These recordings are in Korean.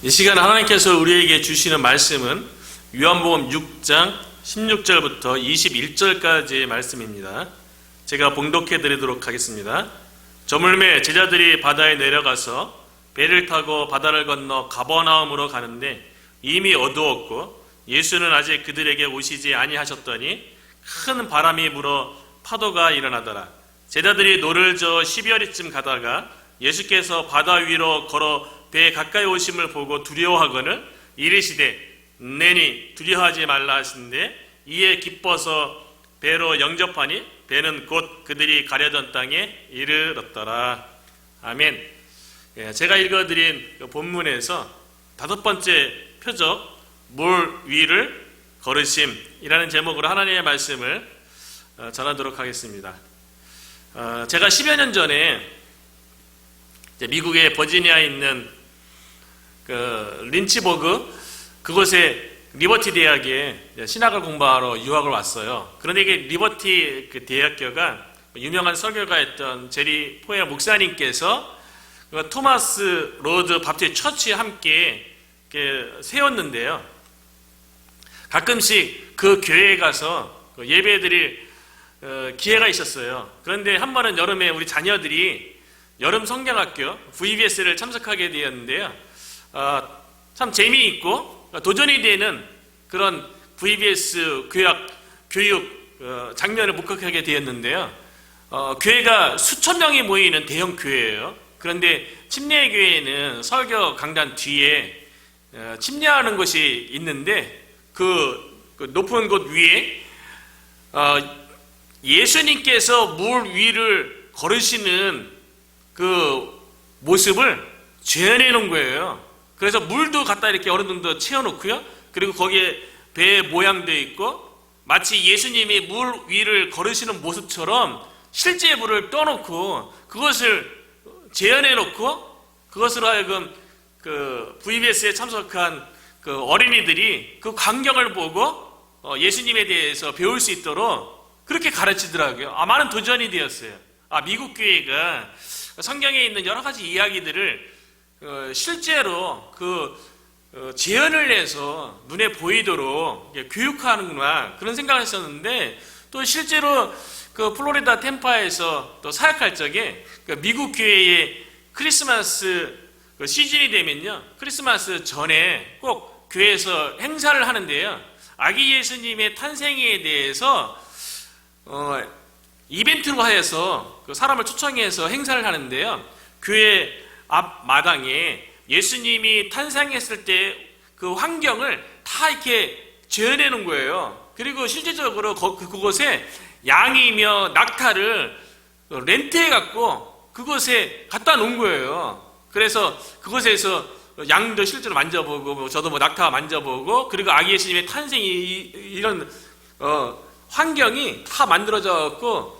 이 시간 하나님께서 우리에게 주시는 말씀은 요한복음 6장 16절부터 21절까지의 말씀입니다. 제가 봉독해 드리도록 하겠습니다. 저물매 제자들이 바다에 내려가서 배를 타고 바다를 건너 가버나움으로 가는데 이미 어두웠고 예수는 아직 그들에게 오시지 아니하셨더니 큰 바람이 불어 파도가 일어나더라. 제자들이 노를 저어 12여리쯤 가다가 예수께서 바다 위로 걸어 배에 가까이 오심을 보고 두려워하거늘 이르시되 내니 두려워하지 말라 하시는데 이에 기뻐서 배로 영접하니 배는 곧 그들이 가려던 땅에 이르렀더라. 아멘. 제가 읽어드린 본문에서 5번째 표적 물 위를 걸으심이라는 제목으로 하나님의 말씀을 전하도록 하겠습니다. 제가 10여 년 전에 미국의 버지니아에 있는 린치버그 그곳에 리버티 대학에 신학을 공부하러 유학을 왔어요. 그런데 이게 리버티 그 대학교가 유명한 설교가였던 제리 포엘 목사님께서 토마스 로드 바프티스트 처치에 함께 세웠는데요. 가끔씩 그 교회에 가서 예배드릴 기회가 있었어요. 그런데 한 번은 여름에 우리 자녀들이 여름 성경학교 VBS를 참석하게 되었는데요. 참 재미있고 도전이 되는 그런 VBS 교육 장면을 목격하게 되었는데요. 교회가 수천 명이 모이는 대형 교회예요. 그런데 침례교회에는 설교 강단 뒤에 침례하는 곳이 있는데 그 높은 곳 위에 예수님께서 물 위를 걸으시는 그 모습을 재현해 놓은 거예요. 그래서 물도 갖다 이렇게 어느 정도 채워놓고요. 그리고 거기에 배 모양도 있고 마치 예수님이 물 위를 걸으시는 모습처럼 실제 물을 떠놓고 그것을 재현해 놓고 그것으로 하여금 그 VBS에 참석한 그 어린이들이 그 광경을 보고 예수님에 대해서 배울 수 있도록 그렇게 가르치더라고요. 많은 도전이 되었어요. 미국 교회가 성경에 있는 여러 가지 이야기들을 실제로 재현을 해서 눈에 보이도록 교육하는구나 그런 생각을 했었는데 또 실제로 그 플로리다 템파에서 또 사역할 적에 미국 교회의 크리스마스 시즌이 되면요 크리스마스 전에 꼭 교회에서 행사를 하는데요 아기 예수님의 탄생에 대해서 이벤트로 하여서 사람을 초청해서 행사를 하는데요 교회 앞 마당에 예수님이 탄생했을 때 그 환경을 다 이렇게 재현해 놓은 거예요. 그리고 실제적으로 그곳에 양이며 낙타를 렌트해 갖고 그곳에 갖다 놓은 거예요. 그래서 그곳에서 양도 실제로 만져보고 저도 낙타 만져보고 그리고 아기 예수님의 탄생이 이런 환경이 다 만들어져 갖고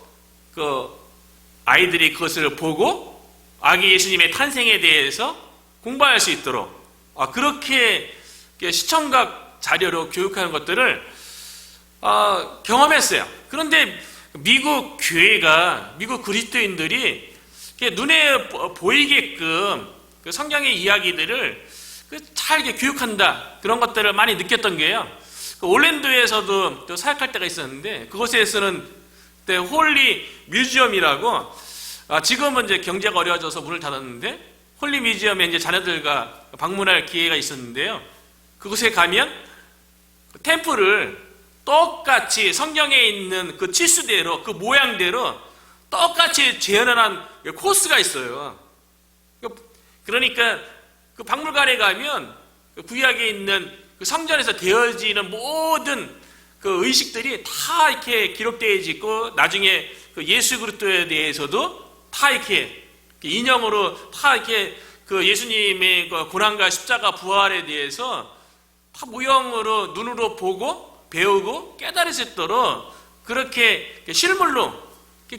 아이들이 그것을 보고 아기 예수님의 탄생에 대해서 공부할 수 있도록 그렇게 시청각 자료로 교육하는 것들을 경험했어요. 그런데 미국 교회가 미국 그리스도인들이 눈에 보이게끔 성경의 이야기들을 잘 교육한다 그런 것들을 많이 느꼈던 게요. 올랜도에서도 또 사역할 때가 있었는데 그곳에서는 홀리 뮤지엄이라고 지금은 이제 경제가 어려워져서 문을 닫았는데 홀리 뮤지엄에 이제 자녀들과 방문할 기회가 있었는데요. 그곳에 가면 템플을 똑같이 성경에 있는 그 치수대로 그 모양대로 똑같이 재현한 코스가 있어요. 그러니까 그 박물관에 가면 구약에 있는 그 성전에서 되어지는 모든 그 의식들이 다 이렇게 기록되어 있고 나중에 그 예수 그리스도에 대해서도 다 이렇게 인형으로 다 이렇게 그 예수님의 고난과 십자가 부활에 대해서 다 모형으로 눈으로 보고 배우고 깨달을 수 있도록 그렇게 실물로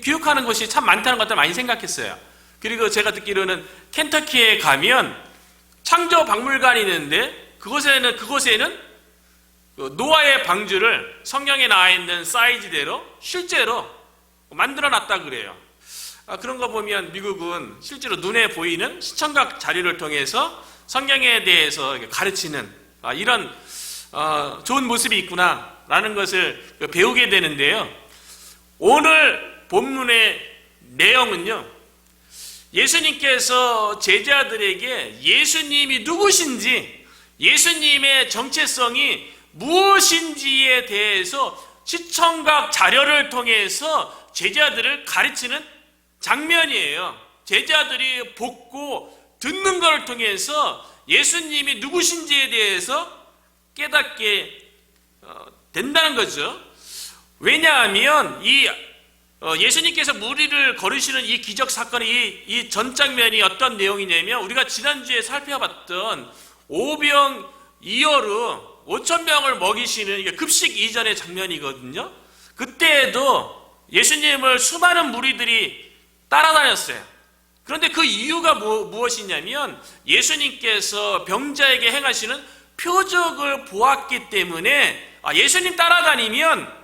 교육하는 것이 참 많다는 것들 많이 생각했어요. 그리고 제가 듣기로는 켄터키에 가면 창조 박물관이 있는데 그곳에는 노아의 방주를 성경에 나와 있는 사이즈대로 실제로 만들어 놨다 그래요. 그런 거 보면 미국은 실제로 눈에 보이는 시청각 자료를 통해서 성경에 대해서 가르치는 이런 좋은 모습이 있구나라는 것을 배우게 되는데요. 오늘 본문의 내용은요, 예수님께서 제자들에게 예수님이 누구신지, 예수님의 정체성이 무엇인지에 대해서 시청각 자료를 통해서 제자들을 가르치는 장면이에요. 제자들이 보고 듣는 것을 통해서 예수님이 누구신지에 대해서 깨닫게 된다는 거죠. 왜냐하면 예수님께서 무리를 거르시는 이 기적 사건의 이 전 장면이 어떤 내용이냐면, 우리가 지난주에 살펴봤던 오병이어로 5,000명을 먹이시는 급식 이전의 장면이거든요. 그때에도 예수님을 수많은 무리들이 따라다녔어요. 그런데 그 이유가 무엇이냐면, 예수님께서 병자에게 행하시는 표적을 보았기 때문에 예수님 따라다니면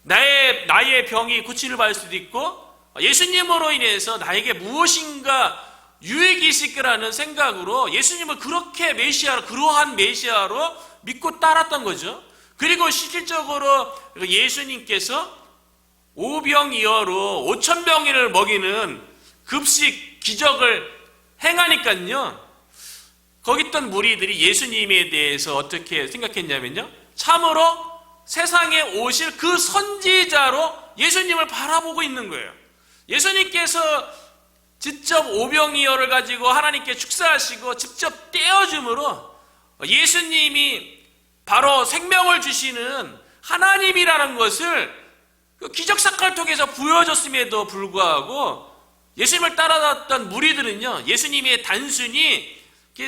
나의 병이 고침을 받을 수도 있고, 예수님으로 인해서 나에게 무엇인가 유익이 있을 거라는 생각으로 예수님을 그렇게 그러한 메시아로 믿고 따랐던 거죠. 그리고 실질적으로 예수님께서 오병이어로 5,000명을 먹이는 급식 기적을 행하니까요, 거기 있던 무리들이 예수님에 대해서 어떻게 생각했냐면요, 참으로 세상에 오실 그 선지자로 예수님을 바라보고 있는 거예요. 예수님께서 직접 오병이어를 가지고 하나님께 축사하시고 직접 떼어줌으로 예수님이 바로 생명을 주시는 하나님이라는 것을 그 기적사건을 통해서 보여줬음에도 불구하고 예수님을 따라갔던 무리들은요, 예수님이 단순히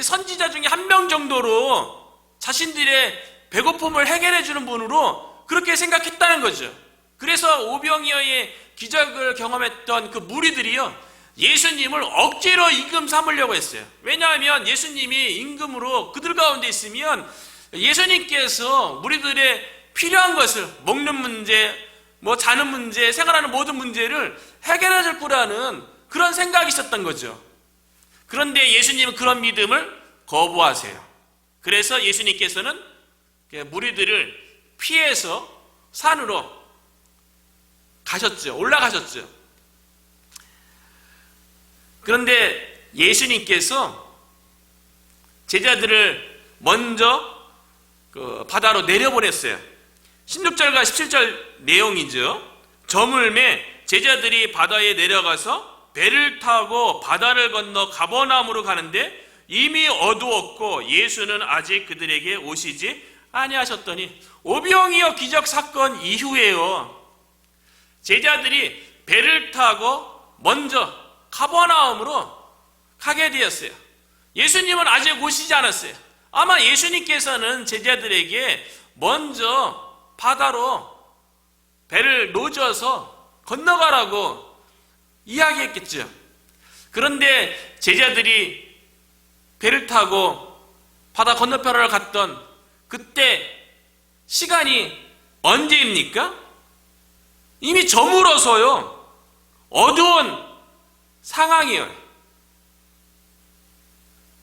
선지자 중에 한 명 정도로 자신들의 배고픔을 해결해 주는 분으로 그렇게 생각했다는 거죠. 그래서 오병이어의 기적을 경험했던 그 무리들이요, 예수님을 억지로 임금 삼으려고 했어요. 왜냐하면 예수님이 임금으로 그들 가운데 있으면 예수님께서 무리들의 필요한 것을, 먹는 문제, 자는 문제, 생활하는 모든 문제를 해결해 줄 거라는 그런 생각이 있었던 거죠. 그런데 예수님은 그런 믿음을 거부하세요. 그래서 예수님께서는 무리들을 피해서 산으로 올라가셨죠. 그런데 예수님께서 제자들을 먼저 바다로 내려보냈어요. 16절과 17절 내용이죠. 저물매 제자들이 바다에 내려가서 배를 타고 바다를 건너 가버나움으로 가는데 이미 어두웠고 예수는 아직 그들에게 오시지 아니하셨더니, 오병이어 기적 사건 이후에요, 제자들이 배를 타고 먼저 가버나움으로 가게 되었어요. 예수님은 아직 오시지 않았어요. 아마 예수님께서는 제자들에게 먼저 바다로 배를 놓아서 건너가라고 이야기했겠죠. 그런데 제자들이 배를 타고 바다 건너편을 갔던 그때 시간이 언제입니까? 이미 저물어서요, 어두운 상황이에요.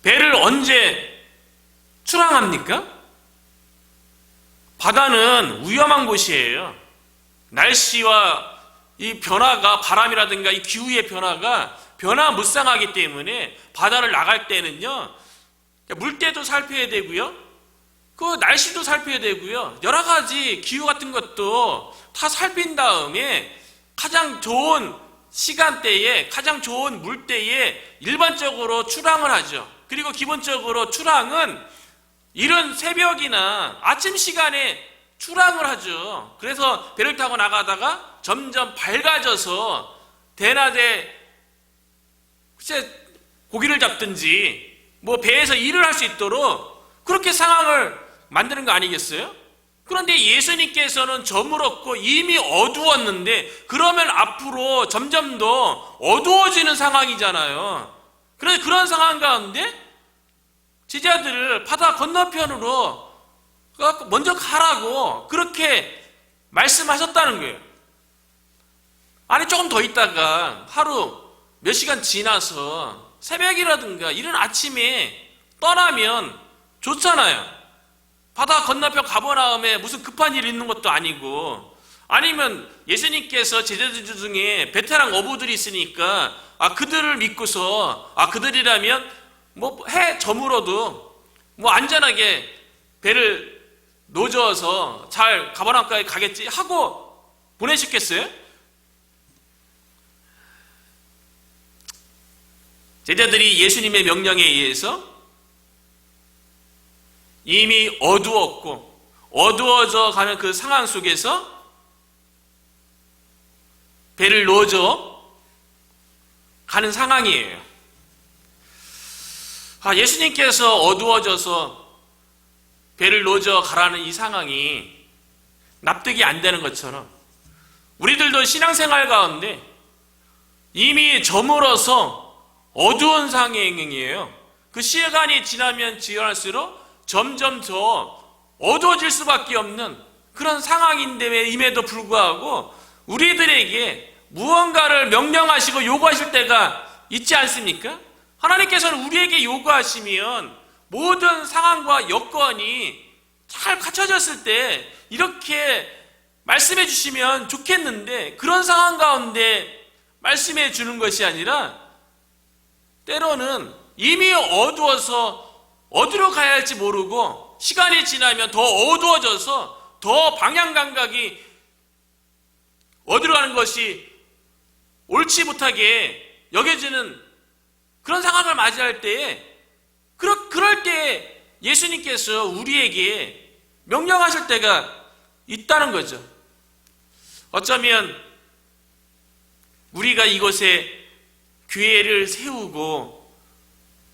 배를 언제 출항합니까? 바다는 위험한 곳이에요. 날씨와 이 변화가, 바람이라든가 이 기후의 변화가 변화무쌍하기 때문에 바다를 나갈 때는요, 물때도 살펴야 되고요, 그 날씨도 살펴야 되고요, 여러 가지 기후 같은 것도 다 살핀 다음에 가장 좋은 시간대에, 가장 좋은 물때에 일반적으로 출항을 하죠. 그리고 기본적으로 출항은 이른 새벽이나 아침 시간에 출항을 하죠. 그래서 배를 타고 나가다가 점점 밝아져서 대낮에 고기를 잡든지 배에서 일을 할 수 있도록 그렇게 상황을 만드는 거 아니겠어요? 그런데 예수님께서는 저물었고 이미 어두웠는데, 그러면 앞으로 점점 더 어두워지는 상황이잖아요. 그래서 그런 상황 가운데 제자들을 바다 건너편으로 먼저 가라고 그렇게 말씀하셨다는 거예요. 아니 조금 더 있다가 하루 몇 시간 지나서 새벽이라든가 이른 아침에 떠나면 좋잖아요. 바다 건너편 가본 다음에 무슨 급한 일 있는 것도 아니고, 아니면 예수님께서 제자들 중에 베테랑 어부들이 있으니까 그들을 믿고서 그들이라면 뭐 해 저물어도 뭐 안전하게 배를 노저어서 잘 가버나까지 가겠지 하고 보내셨겠어요? 제자들이 예수님의 명령에 의해서 이미 어두웠고 어두워져 가는 그 상황 속에서 배를 놓아져 가는 상황이에요. 예수님께서 어두워져서 배를 놓아져 가라는 이 상황이 납득이 안 되는 것처럼 우리들도 신앙생활 가운데 이미 저물어서 어두운 상황이에요. 그 시간이 지나면 지날수록 점점 더 어두워질 수밖에 없는 그런 상황인데 임에도 불구하고 우리들에게 무언가를 명령하시고 요구하실 때가 있지 않습니까? 하나님께서는 우리에게 요구하시면 모든 상황과 여건이 잘 갖춰졌을 때 이렇게 말씀해 주시면 좋겠는데, 그런 상황 가운데 말씀해 주는 것이 아니라 때로는 이미 어두워서 어디로 가야 할지 모르고 시간이 지나면 더 어두워져서 더 방향 감각이 어디로 가는 것이 옳지 못하게 여겨지는 그런 상황을 맞이할 때에, 그럴 때에 예수님께서 우리에게 명령하실 때가 있다는 거죠. 어쩌면 우리가 이곳에 교회를 세우고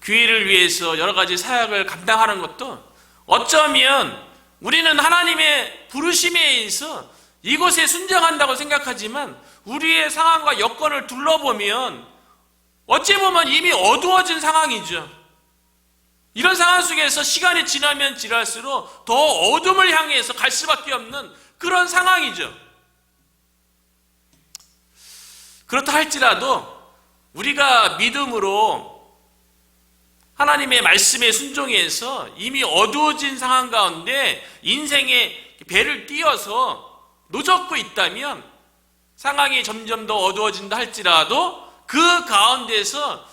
교회를 위해서 여러 가지 사역을 감당하는 것도 어쩌면 우리는 하나님의 부르심에 의해서 이곳에 순종한다고 생각하지만 우리의 상황과 여건을 둘러보면 어찌 보면 이미 어두워진 상황이죠. 이런 상황 속에서 시간이 지나면 지날수록 더 어둠을 향해서 갈 수밖에 없는 그런 상황이죠. 그렇다 할지라도 우리가 믿음으로 하나님의 말씀에 순종해서 이미 어두워진 상황 가운데 인생의 배를 띄어서 노젓고 있다면, 상황이 점점 더 어두워진다 할지라도 그 가운데서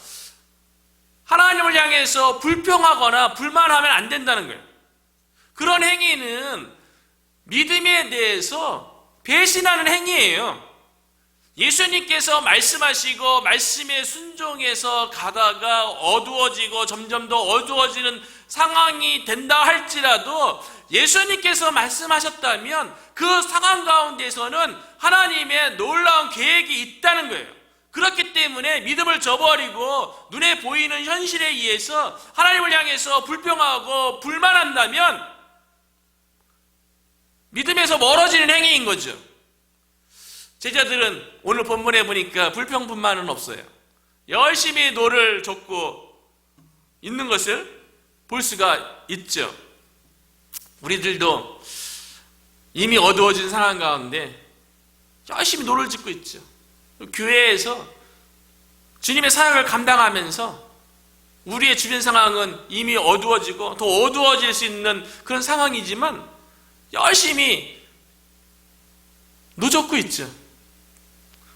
하나님을 향해서 불평하거나 불만하면 안 된다는 거예요. 그런 행위는 믿음에 대해서 배신하는 행위예요. 예수님께서 말씀하시고 말씀에 순종해서 가다가 어두워지고 점점 더 어두워지는 상황이 된다 할지라도 예수님께서 말씀하셨다면 그 상황 가운데서는 하나님의 놀라운 계획이 있다는 거예요. 그렇기 때문에 믿음을 저버리고 눈에 보이는 현실에 의해서 하나님을 향해서 불평하고 불만한다면 믿음에서 멀어지는 행위인 거죠. 제자들은 오늘 본문에 보니까 불평불만은 없어요. 열심히 노를 젓고 있는 것을 볼 수가 있죠. 우리들도 이미 어두워진 상황 가운데 열심히 노를 짓고 있죠. 교회에서 주님의 사역을 감당하면서 우리의 주변 상황은 이미 어두워지고 더 어두워질 수 있는 그런 상황이지만 열심히 노젓고 있죠.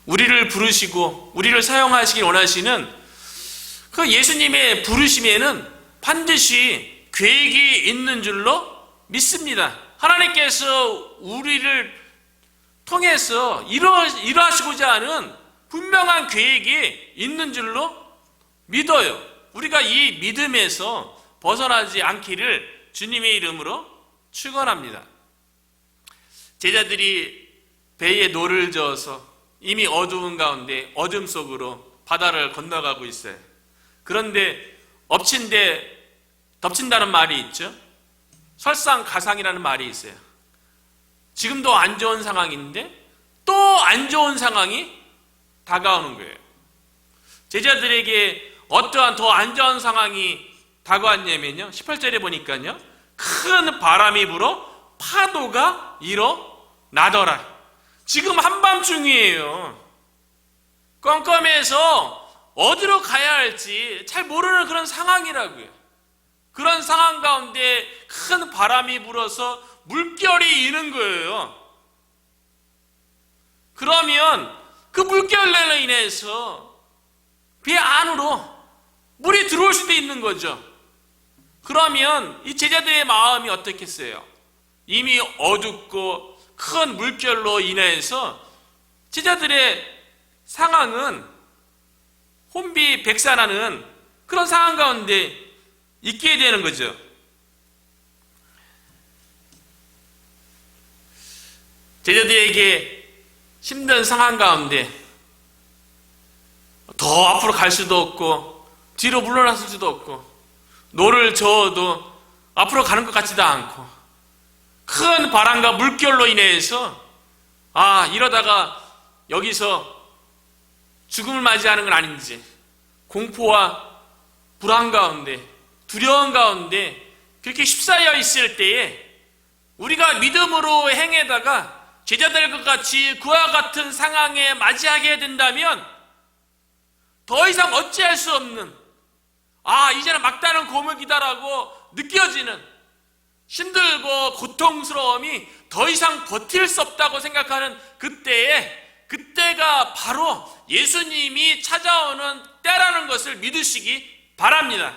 우리를 부르시고 우리를 사용하시길 원하시는 그 예수님의 부르심에는 반드시 계획이 있는 줄로 믿습니다. 하나님께서 우리를 통해서 이루하시고자 하는 분명한 계획이 있는 줄로 믿어요. 우리가 이 믿음에서 벗어나지 않기를 주님의 이름으로 축원합니다. 제자들이 배에 노를 저어서 이미 어두운 가운데 어둠 속으로 바다를 건너가고 있어요. 그런데 엎친데 덮친다는 말이 있죠. 설상가상이라는 말이 있어요. 지금도 안 좋은 상황인데 또 안 좋은 상황이 다가오는 거예요. 제자들에게 어떠한 더 안 좋은 상황이 다가왔냐면요, 18절에 보니까요, 큰 바람이 불어 파도가 일어나더라. 지금 한밤중이에요. 껌껌해서 어디로 가야 할지 잘 모르는 그런 상황이라고요. 그런 상황 가운데 큰 바람이 불어서 물결이 이는 거예요. 그러면 그 물결로 인해서 배 안으로 물이 들어올 수도 있는 거죠. 그러면 이 제자들의 마음이 어떻겠어요? 이미 어둡고 큰 물결로 인해서 제자들의 상황은 혼비백산하는 그런 상황 가운데 있게 되는 거죠. 제자들에게 힘든 상황 가운데 더 앞으로 갈 수도 없고 뒤로 물러났을 수도 없고 노를 저어도 앞으로 가는 것 같지도 않고 큰 바람과 물결로 인해서 이러다가 여기서 죽음을 맞이하는 건 아닌지 공포와 불안 가운데 두려움 가운데 그렇게 휩싸여 있을 때에 우리가 믿음으로 행해다가 제자들과 같이 그와 같은 상황에 맞이하게 된다면 더 이상 어찌할 수 없는 이제는 막다른 고목이다라고 느껴지는 힘들고 고통스러움이 더 이상 버틸 수 없다고 생각하는 그때가 바로 예수님이 찾아오는 때라는 것을 믿으시기 바랍니다.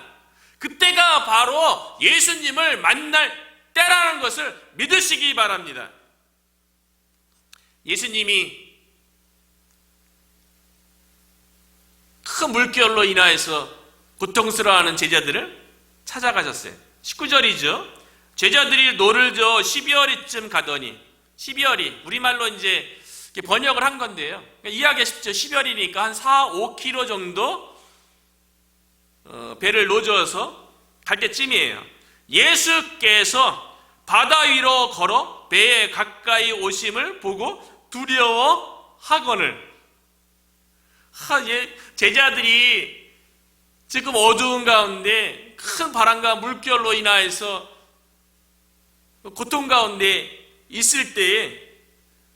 그때가 바로 예수님을 만날 때라는 것을 믿으시기 바랍니다. 예수님이 큰 물결로 인하여서 고통스러워하는 제자들을 찾아가셨어요. 19절이죠. 제자들이 노를 저어 12어리쯤 가더니 12어리 우리말로 이제 번역을 한 건데요. 이해하기 쉽죠. 12어리니까 한 4, 5km 정도 배를 노져서 갈 때쯤이에요. 예수께서 바다 위로 걸어 배에 가까이 오심을 보고 두려워하거늘. 제자들이 지금 어두운 가운데 큰 바람과 물결로 인하여서 고통 가운데 있을 때에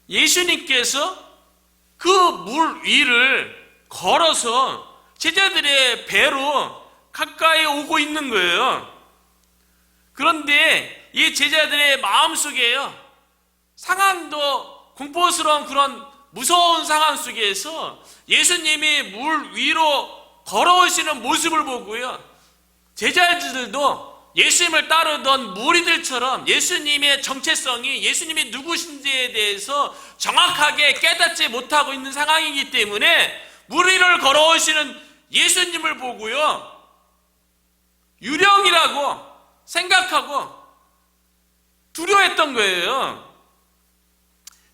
예수님께서 그 물 위를 걸어서 제자들의 배로 가까이 오고 있는 거예요. 그런데 이 제자들의 마음속에요, 상황도 공포스러운 그런 무서운 상황 속에서 예수님이 물 위로 걸어오시는 모습을 보고요, 제자들도 예수님을 따르던 무리들처럼 예수님의 정체성이, 예수님이 누구신지에 대해서 정확하게 깨닫지 못하고 있는 상황이기 때문에 물 위를 걸어오시는 예수님을 보고요, 유령이라고 생각하고 두려워했던 거예요.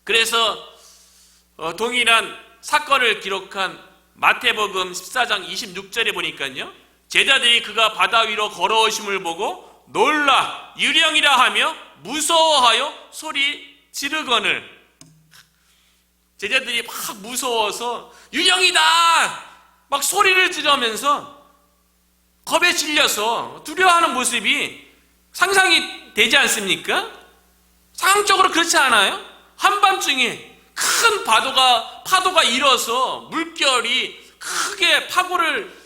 그래서 동일한 사건을 기록한 마태복음 14장 26절에 보니까요, 제자들이 그가 바다 위로 걸어오심을 보고 놀라 유령이라 하며 무서워하여 소리 지르거늘. 제자들이 막 무서워서 유령이다 막 소리를 지르면서 겁에 질려서 두려워하는 모습이 상상이 되지 않습니까? 상황적으로 그렇지 않아요? 한밤중에 큰 파도가 일어서 물결이 크게 파고를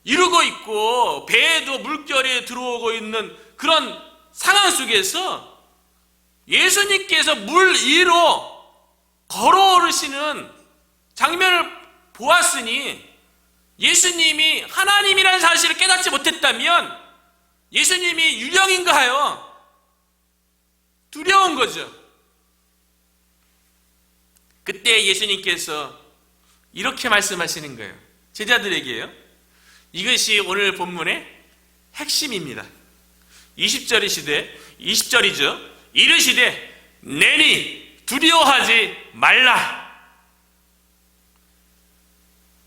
이루고 있고 배에도 물결이 들어오고 있는 그런 상황 속에서 예수님께서 물 위로 걸어오르시는 장면을 보았으니 예수님이 하나님이라는 사실을 깨닫지 못했다면 예수님이 유령인가요? 두려운 거죠. 그때 예수님께서 이렇게 말씀하시는 거예요. 제자들에게요. 이것이 오늘 본문의 핵심입니다. 20절이죠. 이르시되 내니 두려워하지 말라.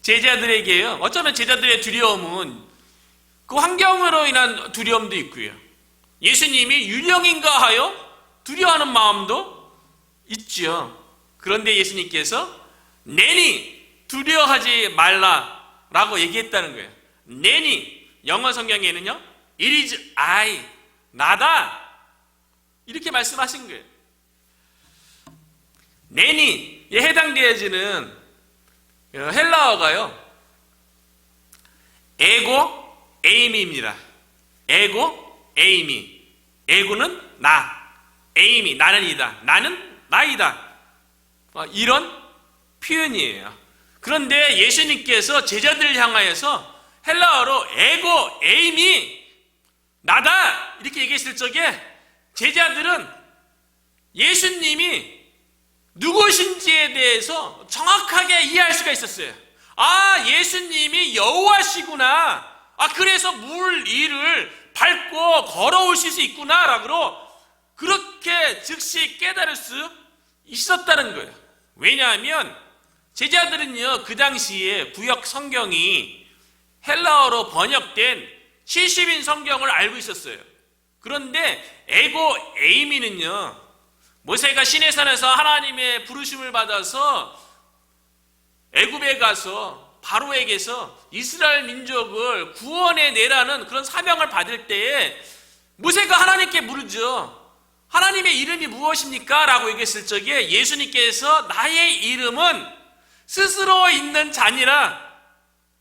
제자들에게요. 어쩌면 제자들의 두려움은 그 환경으로 인한 두려움도 있고요, 예수님이 유령인가 하여 두려워하는 마음도 있죠. 그런데 예수님께서 내니 두려워하지 말라라고 얘기했다는 거예요. 내니, 영어 성경에는요, it is I, 나다, 이렇게 말씀하신 거예요. 내니에 해당되어지는 헬라어가요, 에고 에이미입니다. 에고 에이미. 에고는 나, 에이미 나는 이다, 나는 나이다, 이런 표현이에요. 그런데 예수님께서 제자들을 향하여서 헬라어로 에고 에이미 나다 이렇게 얘기했을 적에 제자들은 예수님이 누구신지에 대해서 정확하게 이해할 수가 있었어요. 아, 예수님이 여호와시구나. 아, 그래서 물 위를 밟고 걸어오실 수 있구나 라고 그렇게 즉시 깨달을 수 있었다는 거예요. 왜냐하면 제자들은요, 그 당시에 구약 성경이 헬라어로 번역된 70인 성경을 알고 있었어요. 그런데 에고 에이미는요, 모세가 시내산에서 하나님의 부르심을 받아서 애굽에 가서 바로에게서 이스라엘 민족을 구원해 내라는 그런 사명을 받을 때에 모세가 하나님께 물으죠. 하나님의 이름이 무엇입니까? 라고 얘기했을 적에 예수님께서 나의 이름은 스스로 있는 자니라.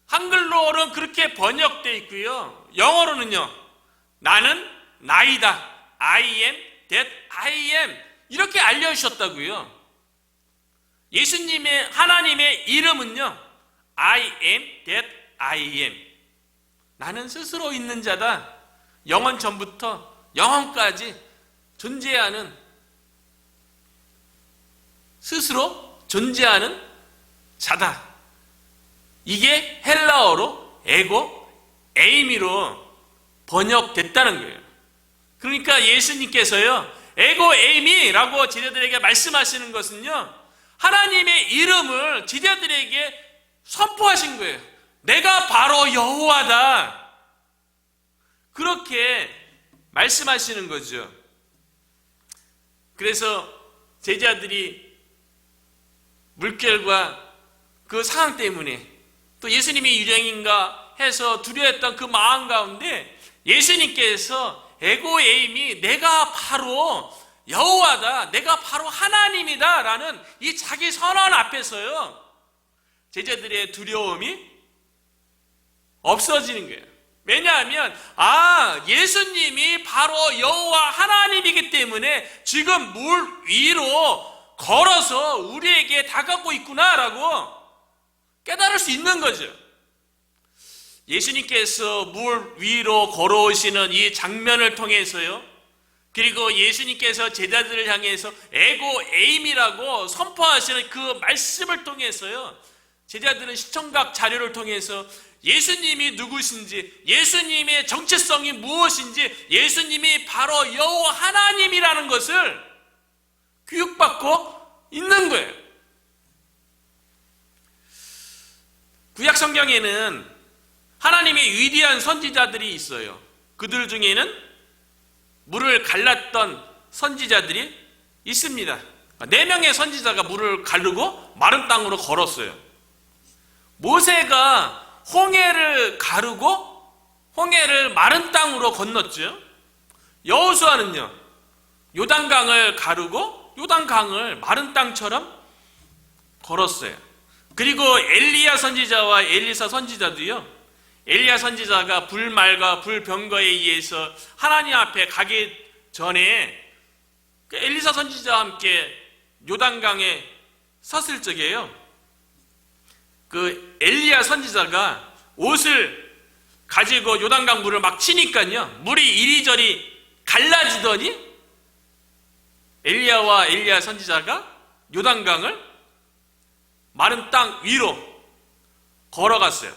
한글로는 그렇게 번역되어 있고요, 영어로는요, 나는 나이다, I am that I am, 이렇게 알려주셨다고요. 예수님의 하나님의 이름은요, I am that I am. 나는 스스로 있는 자다. 영원 전부터 영원까지 존재하는, 스스로 존재하는 자다. 이게 헬라어로 에고 에이미로 번역됐다는 거예요. 그러니까 예수님께서요, 에고 에이미라고 제자들에게 말씀하시는 것은요, 하나님의 이름을 제자들에게 선포하신 거예요. 내가 바로 여호와다. 그렇게 말씀하시는 거죠. 그래서 제자들이 물결과 그 상황 때문에 또 예수님이 유령인가 해서 두려워했던 그 마음 가운데 예수님께서 에고 에이미, 내가 바로 여호와다, 내가 바로 하나님이다 라는 이 자기 선언 앞에서요, 제자들의 두려움이 없어지는 거예요. 왜냐하면 예수님이 바로 여호와 하나님이기 때문에 지금 물 위로 걸어서 우리에게 다가오고 있구나라고 깨달을 수 있는 거죠. 예수님께서 물 위로 걸어오시는 이 장면을 통해서요, 그리고 예수님께서 제자들을 향해서 에고 에임이라고 선포하시는 그 말씀을 통해서요, 제자들은 시청각 자료를 통해서 예수님이 누구신지, 예수님의 정체성이 무엇인지, 예수님이 바로 여호와 하나님이라는 것을 교육받고 있는 거예요. 구약 성경에는 하나님의 위대한 선지자들이 있어요. 그들 중에는 물을 갈랐던 선지자들이 있습니다. 4명의 선지자가 물을 가르고 마른 땅으로 걸었어요. 모세가 홍해를 가르고 홍해를 마른 땅으로 건넜죠. 여호수아는요, 요단강을 가르고 요단강을 마른 땅처럼 걸었어요. 그리고 엘리야 선지자와 엘리사 선지자도요, 엘리야 선지자가 불말과 불병거에 의해서 하나님 앞에 가기 전에 엘리사 선지자와 함께 요단강에 섰을 적에요, 그 엘리야 선지자가 옷을 가지고 요단강 물을 막 치니까요, 물이 이리저리 갈라지더니 엘리야와 엘리야 선지자가 요단강을 마른 땅 위로 걸어갔어요.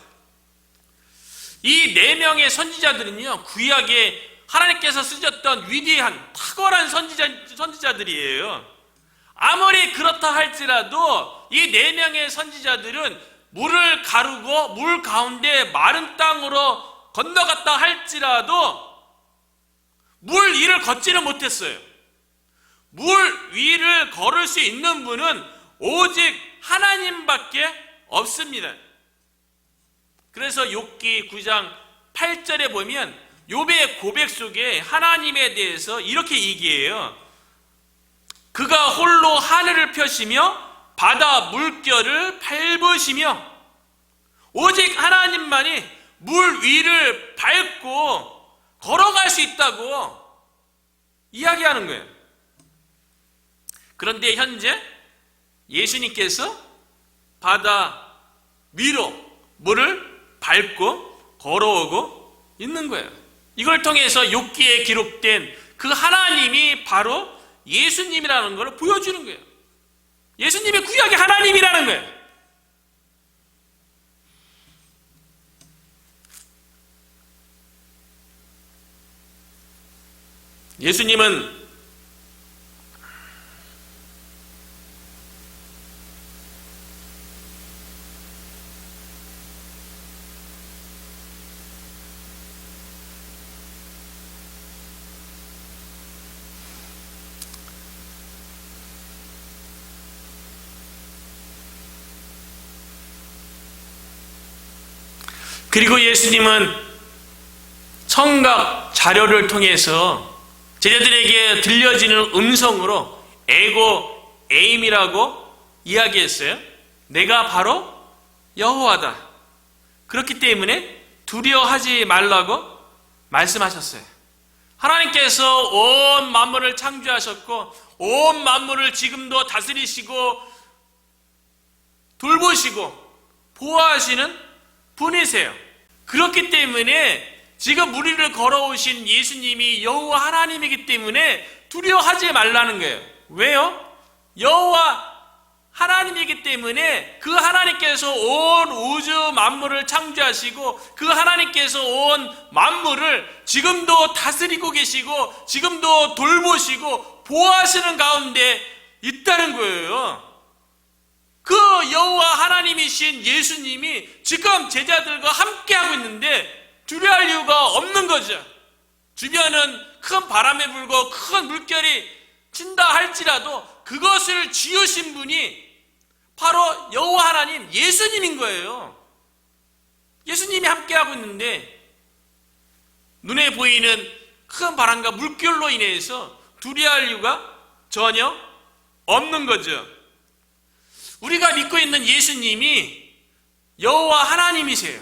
이 4명의 선지자들은요, 구약에 하나님께서 쓰셨던 위대한 탁월한 선지자들이에요. 아무리 그렇다 할지라도 이 4명의 선지자들은 물을 가르고 물 가운데 마른 땅으로 건너갔다 할지라도 물 위를 걷지는 못했어요. 물 위를 걸을 수 있는 분은 오직 하나님밖에 없습니다. 그래서 욥기 9장 8절에 보면 욥의 고백 속에 하나님에 대해서 이렇게 얘기해요. 그가 홀로 하늘을 펴시며 바다 물결을 밟으시며 오직 하나님만이 물 위를 밟고 걸어갈 수 있다고 이야기하는 거예요. 그런데 현재 예수님께서 바다 위로 물을 밟고 걸어오고 있는 거예요. 이걸 통해서 욥기에 기록된 그 하나님이 바로 예수님이라는 걸 보여주는 거예요. 예수님이 구약의 하나님이라는 거예요. 예수님은 그리고 예수님은 청각 자료를 통해서 제자들에게 들려지는 음성으로 에고 에임이라고 이야기했어요. 내가 바로 여호와다. 그렇기 때문에 두려워하지 말라고 말씀하셨어요. 하나님께서 온 만물을 창조하셨고 온 만물을 지금도 다스리시고 돌보시고 보호하시는 분이세요. 그렇기 때문에 지금 우리를 걸어오신 예수님이 여호와 하나님이기 때문에 두려워하지 말라는 거예요. 왜요? 여호와 하나님이기 때문에 그 하나님께서 온 우주 만물을 창조하시고 그 하나님께서 온 만물을 지금도 다스리고 계시고 지금도 돌보시고 보호하시는 가운데 있다는 거예요. 그 여호와 하나님이신 예수님이 지금 제자들과 함께하고 있는데 두려워할 이유가 없는 거죠. 주변은 큰 바람에 불고 큰 물결이 친다 할지라도 그것을 지으신 분이 바로 여호와 하나님 예수님인 거예요. 예수님이 함께하고 있는데 눈에 보이는 큰 바람과 물결로 인해서 두려워할 이유가 전혀 없는 거죠. 우리가 믿고 있는 예수님이 여호와 하나님이세요.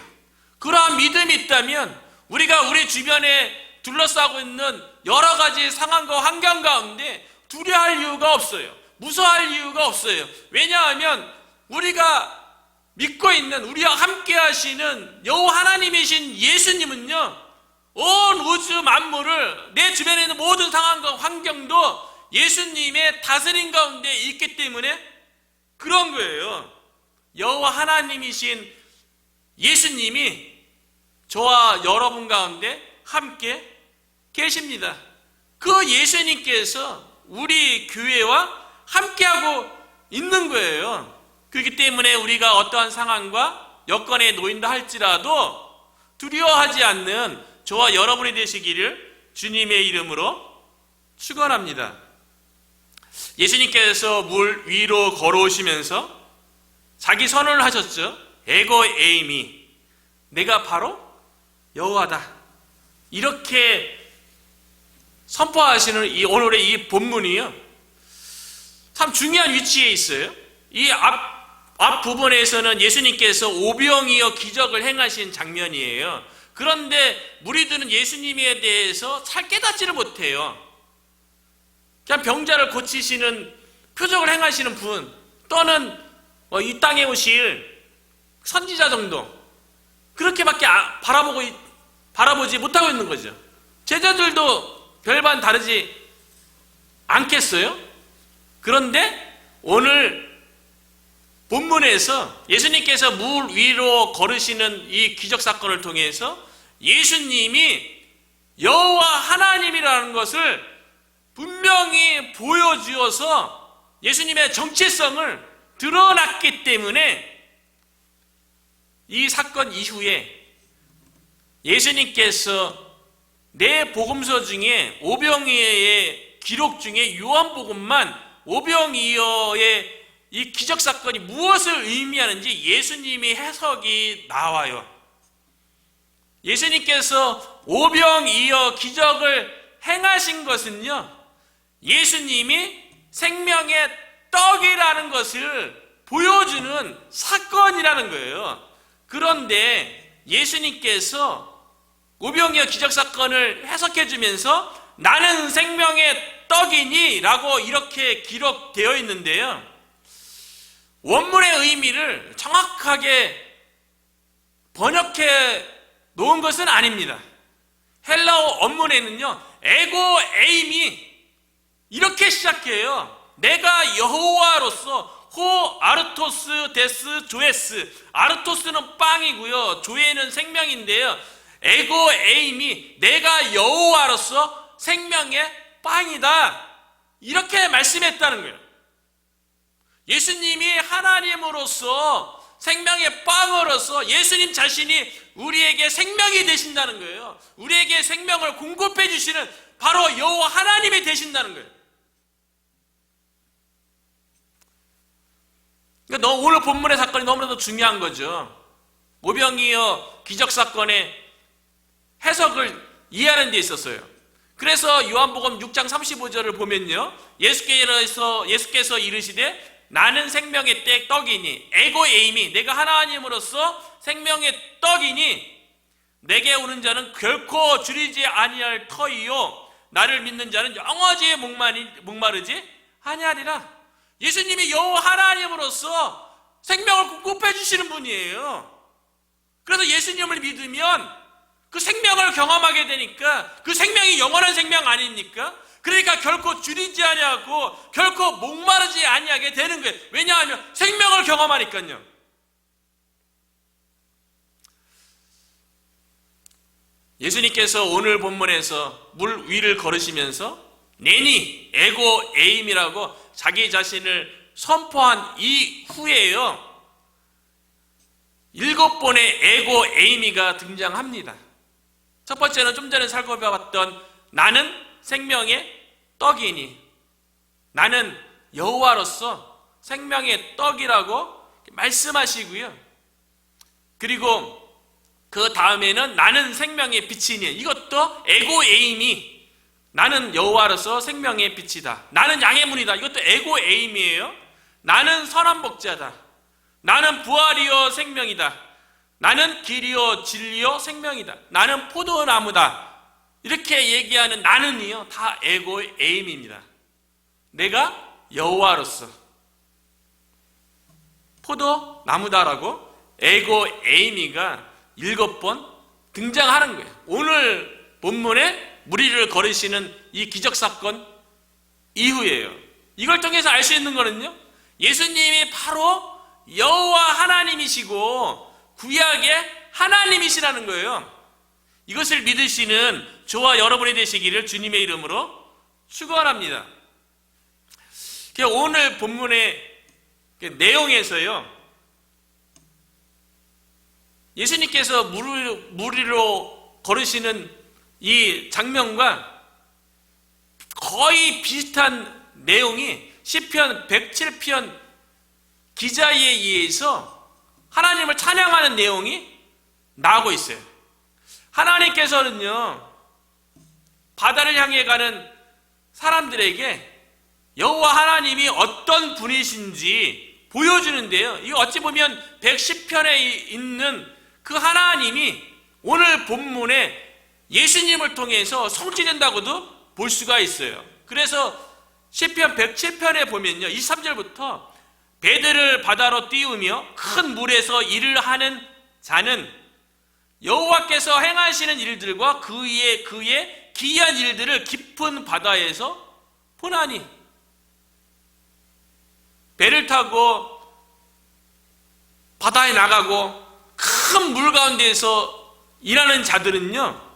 그러한 믿음이 있다면 우리가 우리 주변에 둘러싸고 있는 여러 가지 상황과 환경 가운데 두려워할 이유가 없어요. 무서워할 이유가 없어요. 왜냐하면 우리가 믿고 있는 우리와 함께 하시는 여호와 하나님이신 예수님은요, 온 우주 만물을 내 주변에 있는 모든 상황과 환경도 예수님의 다스림 가운데 있기 때문에 그런 거예요. 여호와 하나님이신 예수님이 저와 여러분 가운데 함께 계십니다. 그 예수님께서 우리 교회와 함께하고 있는 거예요. 그렇기 때문에 우리가 어떠한 상황과 여건에 놓인다 할지라도 두려워하지 않는 저와 여러분이 되시기를 주님의 이름으로 축원합니다. 예수님께서 물 위로 걸어오시면서 자기 선언을 하셨죠. 에고 에이미, 내가 바로 여호와다. 이렇게 선포하시는 이 오늘의 이 본문이요, 참 중요한 위치에 있어요. 이 앞 부분에서는 예수님께서 오병이어 기적을 행하신 장면이에요. 그런데 무리들은 예수님에 대해서 잘 깨닫지를 못해요. 그냥 병자를 고치시는, 표적을 행하시는 분, 또는 이 땅에 오실 선지자 정도, 그렇게밖에 바라보지 못하고 있는 거죠. 제자들도 별반 다르지 않겠어요? 그런데 오늘 본문에서 예수님께서 물 위로 걸으시는 이 기적 사건을 통해서 예수님이 여호와 하나님이라는 것을 분명히 보여주어서 예수님의 정체성을 드러났기 때문에 이 사건 이후에 예수님께서 네 복음서 중에 오병이어의 기록 중에 요한복음만 오병이어의 이 기적 사건이 무엇을 의미하는지 예수님의 해석이 나와요. 예수님께서 오병이어 기적을 행하신 것은요, 예수님이 생명의 떡이라는 것을 보여주는 사건이라는 거예요. 그런데 예수님께서 오병이어 기적사건을 해석해 주면서 나는 생명의 떡이니 라고 이렇게 기록되어 있는데요, 원문의 의미를 정확하게 번역해 놓은 것은 아닙니다. 헬라어 원문에는요, 에고 에임이 이렇게 시작해요. 내가 여호와로서 호 아르토스 데스 조에스, 아르토스는 빵이고요, 조에는 생명인데요, 에고 에임이 내가 여호와로서 생명의 빵이다, 이렇게 말씀했다는 거예요. 예수님이 하나님으로서 생명의 빵으로서 예수님 자신이 우리에게 생명이 되신다는 거예요. 우리에게 생명을 공급해 주시는 바로 여호와 하나님이 되신다는 거예요. 그러니까 오늘 본문의 사건이 너무나도 중요한 거죠. 오병이어 기적사건의 해석을 이해하는 데 있었어요. 그래서 요한복음 6장 35절을 보면요, 예수께서 이르시되 나는 생명의 떡이니 에고 에임이 내가 하나님으로서 생명의 떡이니 내게 오는 자는 결코 줄이지 아니할 터이요 나를 믿는 자는 영원히 목마르지 아니하리라. 예수님이 여호와 하나님으로서 생명을 공급해 주시는 분이에요. 그래서 예수님을 믿으면 그 생명을 경험하게 되니까 그 생명이 영원한 생명 아닙니까? 그러니까 결코 줄이지 아니하고 결코 목마르지 아니하게 되는 거예요. 왜냐하면 생명을 경험하니까요. 예수님께서 오늘 본문에서 물 위를 걸으시면서 내니 에고 에임이라고 자기 자신을 선포한 이후에요, 7번의 에고 에이미가 등장합니다. 첫 번째는 좀 전에 살펴봤던 나는 생명의 떡이니, 나는 여호와로서 생명의 떡이라고 말씀하시고요. 그리고 그 다음에는 나는 생명의 빛이니, 이것도 에고 에임이 나는 여호와로서 생명의 빛이다. 나는 양의 문이다. 이것도 에고 에임이에요. 나는 선한 목자다. 나는 부활이요 생명이다. 나는 길이요 진리요 생명이다. 나는 포도나무다. 이렇게 얘기하는 나는이요 다 에고 에임입니다. 내가 여호와로서 포도나무다라고 에고 에이미가 7번 등장하는 거예요. 오늘 본문에 무리를 걸으시는 이 기적사건 이후에요. 이걸 통해서 알 수 있는 거는요, 예수님이 바로 여호와 하나님이시고 구약의 하나님이시라는 거예요. 이것을 믿으시는 저와 여러분이 되시기를 주님의 이름으로 축원합니다. 오늘 본문의 내용에서요, 예수님께서 무리로 걸으시는 이 장면과 거의 비슷한 내용이 시편 107편 기자에 의해서 하나님을 찬양하는 내용이 나오고 있어요. 하나님께서는요, 바다를 향해 가는 사람들에게 여호와 하나님이 어떤 분이신지 보여주는데요, 이거 어찌 보면 110편에 있는 그 하나님이 오늘 본문에 예수님을 통해서 성취된다고도 볼 수가 있어요. 그래서 시편 107편에 보면요, 23절부터 배들을 바다로 띄우며 큰 물에서 일을 하는 자는 여호와께서 행하시는 일들과 그의 기이한 일들을 깊은 바다에서 보나니, 배를 타고 바다에 나가고 큰 물 가운데에서 일하는 자들은요,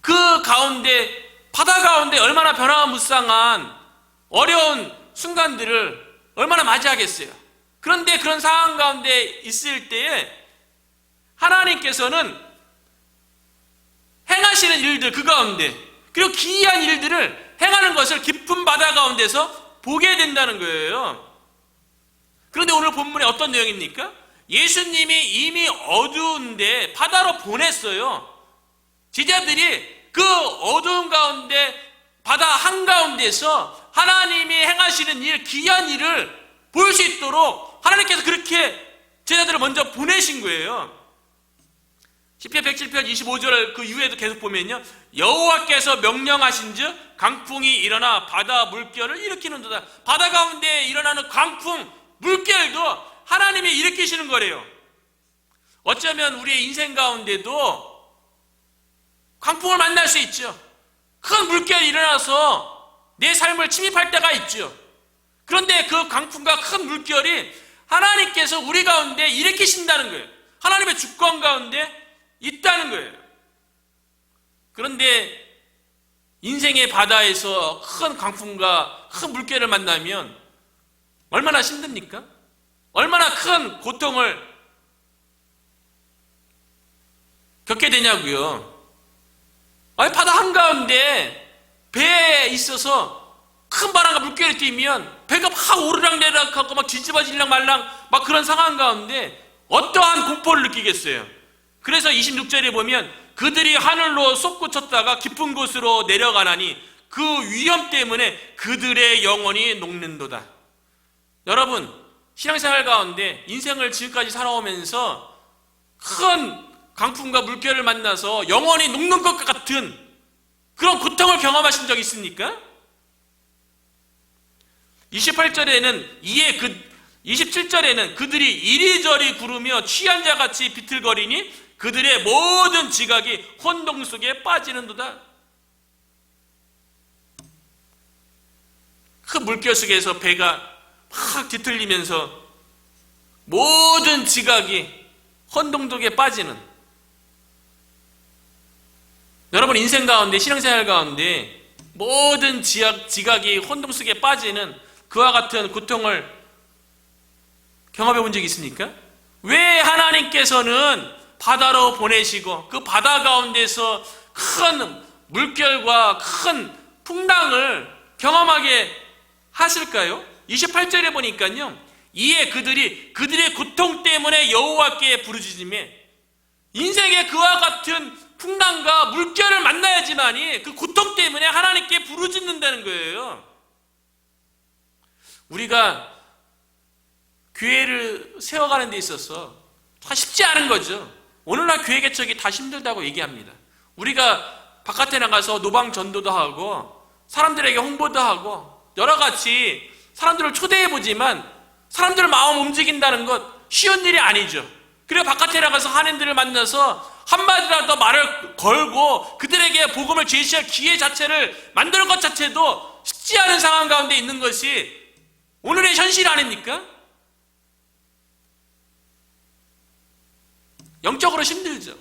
그 가운데 바다 가운데 얼마나 변화무쌍한 어려운 순간들을 얼마나 맞이하겠어요. 그런데 그런 상황 가운데 있을 때에 하나님께서는 행하시는 일들 그 가운데, 그리고 기이한 일들을 행하는 것을 깊은 바다 가운데서 보게 된다는 거예요. 그런데 오늘 본문에 어떤 내용입니까? 예수님이 이미 어두운데 바다로 보냈어요. 제자들이 그 어두운 가운데 바다 한가운데서 하나님이 행하시는 일, 기이한 일을 보일 수 있도록 하나님께서 그렇게 제자들을 먼저 보내신 거예요. 시편 107편 25절 그 이후에도 계속 보면요, 여호와께서 명령하신즉 강풍이 일어나 바다 물결을 일으키는도다. 바다 가운데 일어나는 강풍, 물결도 하나님이 일으키시는 거래요. 어쩌면 우리의 인생 가운데도 강풍을 만날 수 있죠. 큰 물결이 일어나서 내 삶을 침입할 때가 있죠. 그런데 그 강풍과 큰 물결이 하나님께서 우리 가운데 일으키신다는 거예요. 하나님의 주권 가운데 있다는 거예요. 그런데 인생의 바다에서 큰 강풍과 큰 물결을 만나면 얼마나 힘듭니까? 얼마나 큰 고통을 겪게 되냐고요. 아니, 바다 한가운데 배에 있어서 큰 바람과 물결이 뛰면 배가 막 오르락내락하고 막 뒤집어질랑 말랑 막 그런 상황 가운데 어떠한 공포를 느끼겠어요. 그래서 26절에 보면 그들이 하늘로 솟구쳤다가 깊은 곳으로 내려가나니 그 위험 때문에 그들의 영혼이 녹는도다. 여러분, 신앙생활 가운데 인생을 지금까지 살아오면서 큰 강풍과 물결을 만나서 영혼이 녹는 것 같은 그런 고통을 경험하신 적 있습니까? 28절에는 27절에는 그들이 이리저리 구르며 취한 자같이 비틀거리니 그들의 모든 지각이 혼동 속에 빠지는도다. 그 물결 속에서 배가 막 뒤틀리면서 모든 지각이 혼동 속에 빠지는, 여러분 인생 가운데, 신앙생활 가운데 모든 지각이 혼동 속에 빠지는 그와 같은 고통을 경험해 본 적이 있습니까? 왜 하나님께서는 바다로 보내시고 그 바다 가운데서 큰 물결과 큰 풍랑을 경험하게 하실까요? 28절에 보니까요, 이에 그들의 고통 때문에 여호와께 부르짖으매, 인생에 그와 같은 풍랑과 물결을 만나야지만이 그 고통 때문에 하나님께 부르짖는다는 거예요. 우리가 교회를 세워가는 데 있어서 다 쉽지 않은 거죠. 오늘날 교회 개척이 다 힘들다고 얘기합니다. 우리가 바깥에 나가서 노방 전도도 하고 사람들에게 홍보도 하고 여러 가지 사람들을 초대해보지만 사람들 마음 움직인다는 것 쉬운 일이 아니죠. 그리고 바깥에 나가서 한인들을 만나서 한마디라도 말을 걸고 그들에게 복음을 제시할 기회 자체를 만드는 것 자체도 쉽지 않은 상황 가운데 있는 것이 오늘의 현실 아닙니까? 영적으로 힘들죠.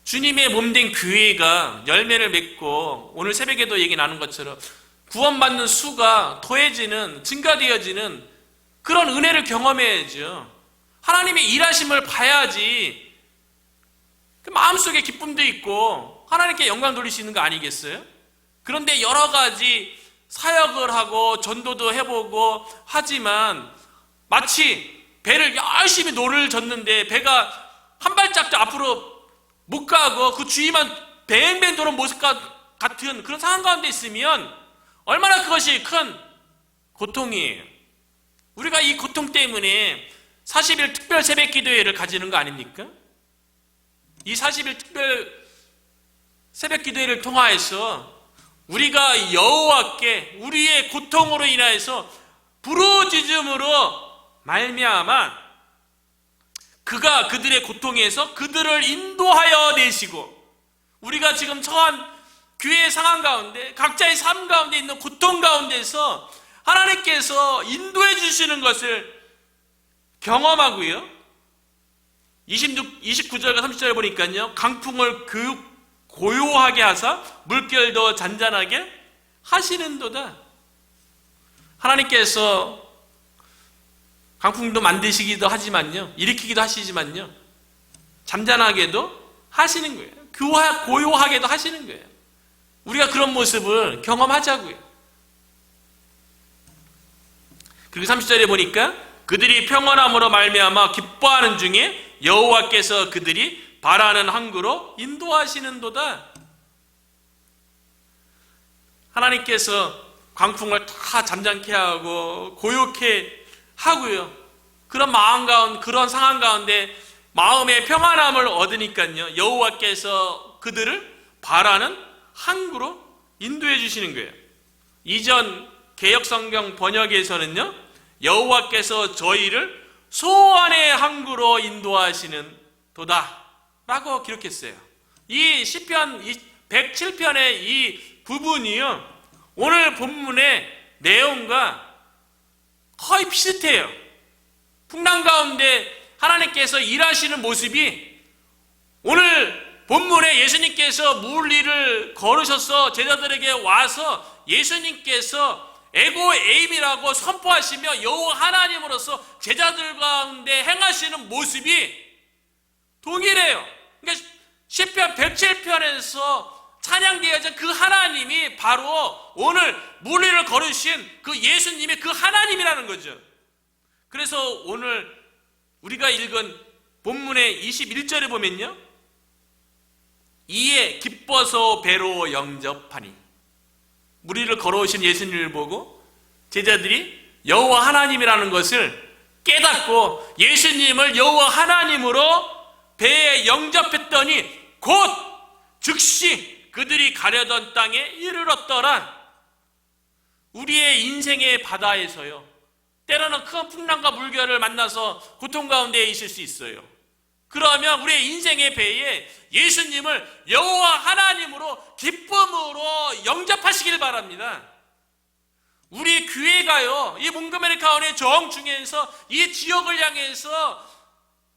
주님의 몸된 교회가 열매를 맺고 오늘 새벽에도 얘기 나눈 것처럼 구원받는 수가 더해지는, 증가되어지는 그런 은혜를 경험해야죠. 하나님의 일하심을 봐야지 그 마음속에 기쁨도 있고 하나님께 영광 돌릴 수 있는 거 아니겠어요? 그런데 여러 가지 사역을 하고 전도도 해보고 하지만 마치 배를 열심히 노를 젓는데 배가 한 발짝도 앞으로 못 가고 그 주위만 뱅뱅 도는 모습 같은 그런 상황 가운데 있으면 얼마나 그것이 큰 고통이에요. 우리가 이 고통 때문에 40일 특별 새벽 기도회를 가지는 거 아닙니까? 이 40일 특별 새벽 기도회를 통하여서 우리가 여호와께 우리의 고통으로 인하여서 부르짖음으로 말미암아 그가 그들의 고통에서 그들을 인도하여 내시고, 우리가 지금 처한 교회의 상황 가운데 각자의 삶 가운데 있는 고통 가운데서 하나님께서 인도해 주시는 것을 경험하고요, 29절과 30절에 보니까요, 강풍을 고요하게 하사 물결도 잔잔하게 하시는도다. 하나님께서 강풍도 만드시기도 하지만요, 일으키기도 하시지만요, 잠잠하게도 하시는 거예요. 고요하게도 하시는 거예요. 우리가 그런 모습을 경험하자고요. 그리고 30절에 보니까 그들이 평안함으로 말미암아 기뻐하는 중에 여호와께서 그들이 바라는 항구로 인도하시는도다. 하나님께서 광풍을 다 잠잠케 하고 고요케 하고요. 그런 마음 가운데, 그런 상황 가운데 마음의 평안함을 얻으니까요, 여호와께서 그들을 바라는 항구로 인도해 주시는 거예요. 이전 개역성경 번역에서는요, 여호와께서 저희를 소원의 항구로 인도하시는 도다 라고 기록했어요. 이 시편 107편의 이 부분이요, 오늘 본문의 내용과 거의 비슷해요. 풍랑 가운데 하나님께서 일하시는 모습이 오늘 본문에 예수님께서 물 위를 걸으셔서 제자들에게 와서 예수님께서 에고 에임이라고 선포하시며 여호와 하나님으로서 제자들 가운데 행하시는 모습이 동일해요. 그러니까 시편 107편에서 찬양되어진 그 하나님이 바로 오늘 물 위를 걸으신 그 예수님이 그 하나님이라는 거죠. 그래서 오늘 우리가 읽은 본문의 21절에 보면요, 이에 기뻐서 배로 영접하니, 물 위를 걸어오신 예수님을 보고 제자들이 여호와 하나님이라는 것을 깨닫고 예수님을 여호와 하나님으로 배에 영접했더니 곧 즉시 그들이 가려던 땅에 이르렀더라. 우리의 인생의 바다에서요, 때로는 큰 풍랑과 물결을 만나서 고통 가운데 있을 수 있어요. 그러면 우리의 인생의 배에 예수님을 여호와 하나님으로 기쁨으로 영접하시길 바랍니다. 우리 교회가요, 이 몽고메리 카운티 정중에서 이 지역을 향해서,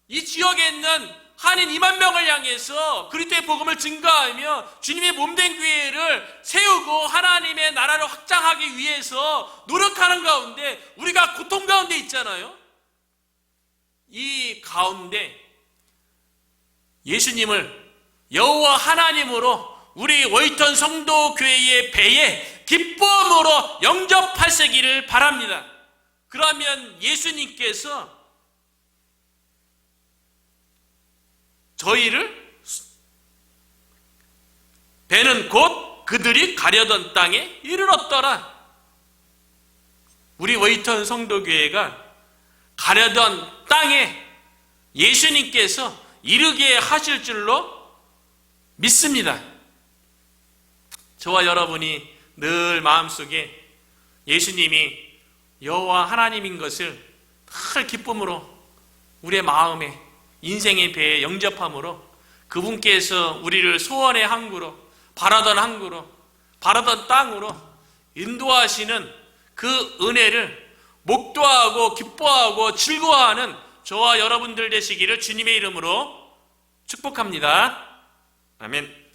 이 지역에 있는 한인 2만 명을 향해서 그리스도의 복음을 증거하며 주님의 몸된 교회를 세우고 하나님의 나라를 확장하기 위해서 노력하는 가운데 우리가 고통 가운데 있잖아요. 이 가운데 예수님을 여호와 하나님으로 우리 워이턴 성도교회의 배에 기쁨으로 영접하시기를 바랍니다. 그러면 예수님께서 저희를, 배는 곧 그들이 가려던 땅에 이르렀더라. 우리 워이턴 성도교회가 가려던 땅에 예수님께서 이르게 하실 줄로 믿습니다. 저와 여러분이 늘 마음속에 예수님이 여호와 하나님인 것을 늘 기쁨으로 우리의 마음에 인생의 배에 영접함으로 그분께서 우리를 소원의 항구로, 바라던 항구로, 바라던 땅으로 인도하시는 그 은혜를 목도하고 기뻐하고 즐거워하는 저와 여러분들 되시기를 주님의 이름으로 축복합니다. 아멘.